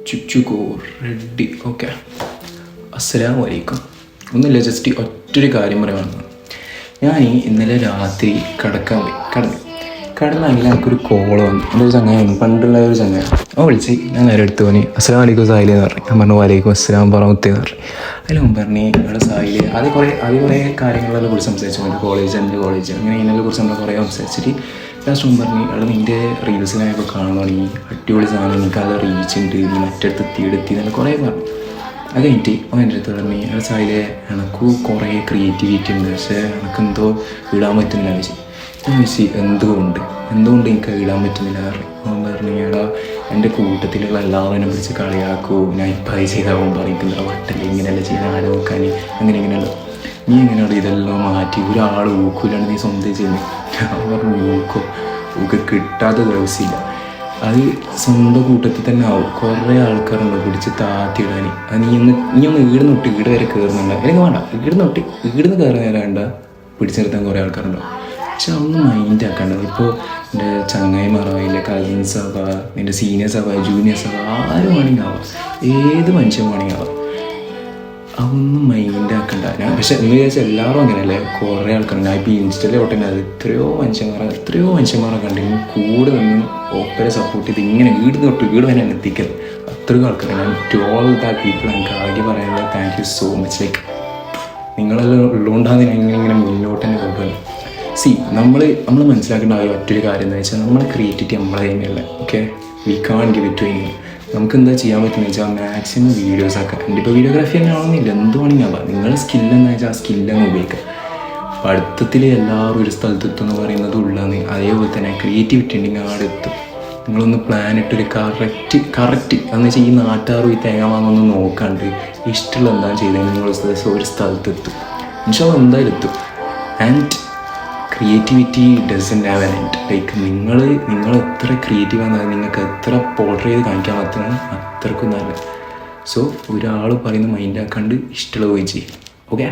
ചുച്ചുകോ ready. Okay, അസ്സലാമു അലൈക്കും. ഒന്നുമില്ല, ജസ്റ്റ് ഒറ്റൊരു കാര്യം പറയുകയാണ്. ഞാൻ ഇന്നലെ രാത്രി കിടന്നെങ്കിൽ എനിക്കൊരു കോള് വന്നു. എൻ്റെ ഒരു ചങ്ങായാണ്, പണ്ടുള്ള ഒരു ചങ്ങാണ്. വിളിച്ച് ഞാൻ നേരെ എടുത്ത് പോയി അസ്സലാമു അലൈക്കും സാഹിൽ എന്ന് പറഞ്ഞു. ഞാൻ പറഞ്ഞു വലൈക്കും അസ്സലാം പറമുത്തേ എന്ന് പറഞ്ഞു. അതിൽ മുമ്പ് പറഞ്ഞു ഇവിടെ സാഹിൽ അത് കുറേ കാര്യങ്ങളെല്ലാം കുറിച്ച് സംസാരിച്ചു. എൻ്റെ കോളേജ് അങ്ങനെ ഇതിനെ കുറിച്ച് നമ്മൾ കുറേ സംസാരിച്ചിട്ട് ലാസ്റ്റ് മുമ്പ് പറഞ്ഞു അവിടെ നിൻ്റെ റീൽസിനായപ്പോൾ കാണാൻ തുടങ്ങി, അടിപൊളി സാധനം, എനിക്ക് നല്ല റീച്ച് ഉണ്ട്, നീ മറ്റടുത്ത് എത്തിയെടുത്തി എന്നല്ല കുറേ പറഞ്ഞു. അത് കഴിഞ്ഞിട്ട് അവൻ എൻ്റെ അടുത്ത് പറഞ്ഞു അവിടെ സാഹിലെ എനിക്ക് കുറേ ക്രിയേറ്റിവിറ്റി ഉണ്ട്, പക്ഷേ എനിക്കെന്തോ ഇടാൻ പറ്റുന്നില്ല വെച്ച്. ഞാൻ വെച്ച് എന്തുകൊണ്ട് എനിക്ക് ഇടാൻ പറ്റുന്നില്ല പറഞ്ഞു. അവൻ പറഞ്ഞു എടാ എൻ്റെ കൂട്ടത്തിലുള്ള എല്ലാവരും പിടിച്ച് കളിയാക്കൂ, ഞാൻ ഇപ്പം അത് ചെയ്താവും പറയുന്നത് വട്ടല്ല, ഇങ്ങനെയല്ല ചെയ്യാൻ ആരെ നോക്കാൻ അങ്ങനെയല്ലോ, നീ എങ്ങനെയാണ് ഇതെല്ലാം മാറ്റി ഒരാൾ ഊക്കൂലാണ് നീ സ്വന്തം ചെയ്യുന്നത്. അവൻ പറഞ്ഞു ഊക്ക് കിട്ടാത്ത ദിവസമില്ല, അത് സ്വന്തം കൂട്ടത്തിൽ തന്നെ ആവും. കുറേ ആൾക്കാരുണ്ടോ പിടിച്ച് താത്തിയിടാൻ. അത് നീ ഒന്ന് ഈടുന്നൊട്ട് ഈട് വരെ കയറുന്നുണ്ട്, അല്ലെങ്കിൽ വേണ്ട ഈടുന്ന് കയറുന്ന നേരം വേണ്ട പിടിച്ചു നിർത്താൻ കുറേ ആൾക്കാരുണ്ടോ. പക്ഷെ അതൊന്നും മൈൻഡ് ആക്കേണ്ടത്. ഇപ്പോൾ എൻ്റെ ചങ്ങായിമാറാവാം, എൻ്റെ കസിൻസ് ആവാം, എൻ്റെ സീനിയേഴ്സ് ആവാം, ജൂനിയേഴ്സ് ആവാം, ആരും വേണമെങ്കിൽ ആവാം, ഏത് മനുഷ്യൻ വേണമെങ്കിൽ ആവാം, അതൊന്നും മൈൻഡ് ആക്കണ്ട. ഞാൻ പക്ഷെ എന്ന് വിചാരിച്ചാൽ എല്ലാവരും അങ്ങനെയല്ലേ, കുറേ ആൾക്കാരുണ്ട്. ഞാൻ ഇപ്പോൾ ഇൻസ്റ്റയിൽ ഓട്ടേണ്ടത് അത് എത്രയോ മനുഷ്യന്മാരെ കണ്ടെങ്കിൽ കൂടെ നിന്ന് ഓപ്പറെ സപ്പോർട്ട് ചെയ്ത് ഇങ്ങനെ വീട് വരെ എത്തിക്കരുത്. അത്രയും ആൾക്കാരാണ്. ഞാൻ ടു ഓൾ ദാറ്റ് പീപ്പിൾ എനിക്ക് ആകെ പറയാനുള്ളത് thank you so much. Like നിങ്ങളെല്ലാം ഉള്ളതുകൊണ്ടാണ് ഞാൻ ഇങ്ങനെ മുന്നോട്ട് തന്നെ കൊണ്ടുവരുന്നത്. നമ്മൾ മനസ്സിലാക്കേണ്ട ആ ഒറ്റൊരു കാര്യം എന്താ വെച്ചാൽ നമ്മുടെ ക്രിയേറ്റിവിറ്റി നമ്മളെ തന്നെയല്ല. Okay, we can give it to any. നമുക്ക് എന്താ ചെയ്യാൻ പറ്റുന്നത് വെച്ചാൽ മാക്സിമം വീഡിയോസ് ആക്കാം. എൻ്റെ ഇപ്പോൾ വീഡിയോഗ്രാഫി തന്നെ ആണെന്നില്ല, എന്തുവാണെങ്കിൽ ആവാം. നിങ്ങളുടെ സ്കില്ലെന്ന് വെച്ചാൽ ആ സ്കില്ലങ്ങ് ഉപയോഗിക്കുക. പഠിത്തത്തിൽ എല്ലാവരും ഒരു സ്ഥലത്തെത്തും എന്ന് പറയുന്നത് ഉള്ളതാണ്. അതേപോലെ തന്നെ ക്രിയേറ്റിവിറ്റി ഉണ്ടെങ്കിൽ അവിടെ എത്തും. നിങ്ങളൊന്ന് പ്ലാൻ ഇട്ടൊരു കറക്റ്റ് എന്ന് വെച്ചാൽ ഈ നാട്ടുകാർ ഈ തേങ്ങ വാങ്ങുന്നൊന്നും നോക്കാണ്ട് ഇഷ്ടമുള്ള എന്താണ് ചെയ്തെങ്കിൽ നിങ്ങൾ ഒരു സ്ഥലത്തെത്തും. പക്ഷേ എന്തായാലും എത്തും. And creativity doesn't have an end. Like നിങ്ങൾ എത്ര ക്രിയേറ്റീവ് ആണെന്നാൽ നിങ്ങൾക്ക് എത്ര പോർട്രേ ചെയ്ത് കാണിക്കാൻ പറ്റുന്നതാണ് അത്രക്കും നല്ലത്. സോ ഒരാൾ പറയുന്ന മൈൻഡ് ആക്കാണ്ട് ഇഷ്ടമുള്ള പോയി ചെയ്യും. ഓക്കെ.